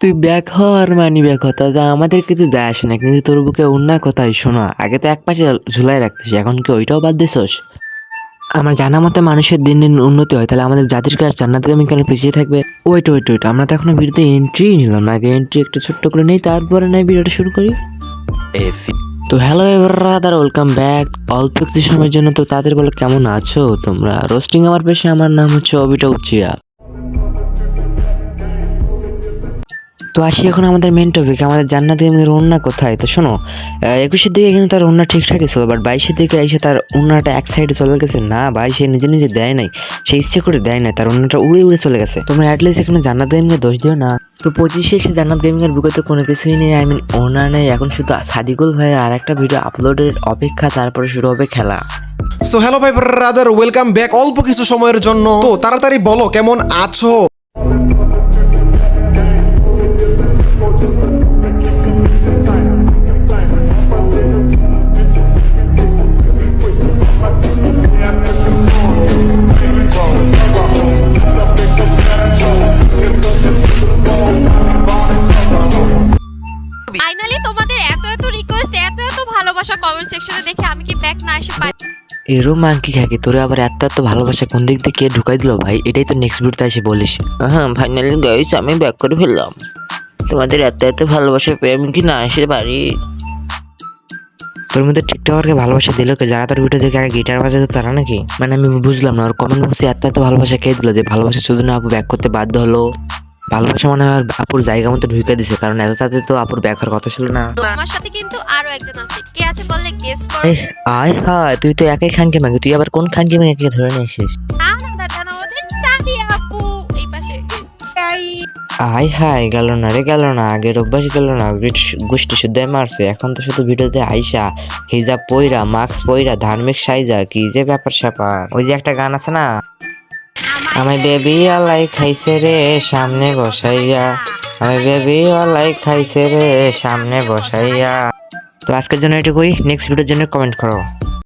তুই ব্যাক হ আর money back হ, তাতে আমাদের কিছু যায় আসে না, কিন্তু তোর বুকে অন্য কথাই শোনা। আগে তো এক পাশে ঝুলাই রাখতিস, এখন কি ওইটাও বাদ দিছস? আমার জানা মতে মানুষের দিন দিন উন্নতি হয়, তাহলে আমাদের জাতির কাজ জান্নাতে আমি কেন পিছিয়ে থাকবে? ওয়েট, আমরা তো এখনো ভিডিওতে এন্ট্রি নিলাম না। আগে এন্ট্রি একটু ছোট্ট করে নেই, তারপরে নাই ভিডিওটা শুরু করি। তো হ্যালো ব্রাদার, ওয়েলকাম ব্যাক। অল্প কিছু সময়ের জন্য তো তাদের বলে কেমন আছো তোমরা? রোস্টিং আমার পেশা, আমার নাম হচ্ছে অবিটা উচিয়া। তো আসি এখন আমাদের মেন টপিক, আমাদের জান্নাত গেমিংয়ের ওন্না কোথায়। তো শোনো, 21-এর দিকে কিন্তু তার ওন্না ঠিকঠাকই ছিল, বাট 22-এর দিকে এসে তার ওন্নাটা এক সাইডে চলে গেছে। না ভাই, সে নিজে নিজে দেয় নাই, সে ইচ্ছে করে দেয় নাই, তার ওন্নাটা উড়ে উড়ে চলে গেছে। তোমরা অ্যাটলিস্ট এখানে জান্নাত গেমিংয়ে দোষ দিও না। তো 25-এ এসে জান্নাত গেমিংয়ের বুকে তো কোনো কিছুই নেই, আই মিন ওনার নেই। এখন শুধু সাদিকুল ভাইয়ের আর একটা ভিডিও আপলোডের অপেক্ষা, তারপরে শুরু হবে খেলা। সো হ্যালো ভাই ব্রাদার, ওয়েলকাম ব্যাক। অল্প কিছু সময়ের জন্য তো তাড়াতাড়ি বলো কেমন আছো। ফাইনালি তোমাদের এত এত রিকোয়েস্ট, এত এত ভালোবাসা কমেন্ট সেকশনে দেখে আমি কি ব্যাক না এসে পারি? এরও মাংকি খাকি, তোরে আবার এত এত ভালোবাসা কোন দিক থেকে কে ঢুকাই দিল ভাই? এটাই তো নেক্সট ভিডিওতে এসে বলিস। হ্যাঁ ফাইনালি গাইস, আমি ব্যাক করে ফেললাম। তোমাদের এত এত ভালোবাসা পেয়ে আমি কি না এসে পারি? তোর মধ্যে টিকটকারকে ভালোবাসা দিল কে? যারা তোর ভিডিও দেখে আগে গিটার বাজাতো তারা নাকি? মানে আমি বুঝলাম না, ওর কমেন্ট বক্সে এত এত ভালোবাসা কে দিল যে ভালোবাসা শুধু না আপু ব্যাক করতে বাধ্য হলো? ভালোবাসা মনে হয় আপুর জায়গা মতো ঢুকে দিছে, কারণ এত তাতে তো আপুর ব্যাক হওয়ার কথা ছিল না। আমার সাথে কিন্তু আরো একজন আছে, কে আছে বললে গেস করো। এহ, আয় হায়, তুই তো একাই খানকে মাগি, তুই আবার কোন খানকে মাগি ধরে নিয়ে আসিস? আলাদা আমাদের সাদিয়া আপু এই পাশে। আয় হায়, গেল না রে, গেল না। আগের অভ্যাস গেল না, গোষ্ঠী শুদ্ধায় মারছে। এখন তো শুধু ভিডিওতে আইসা হিজাব পইরা, মাস্ক পইরা, ধার্মিক সাইজা, কি যে ব্যাপার স্যাপার। ওই যে একটা গান আছে না, আমি বেবি আলাই খাইছে রে সামনে বসাইয়া, আমি বেবি আলাই খাইছে রে সামনে বসাইয়া। তো আজকের জন্য এটুকুই, নেক্সট ভিডিওর জন্য কমেন্ট করো।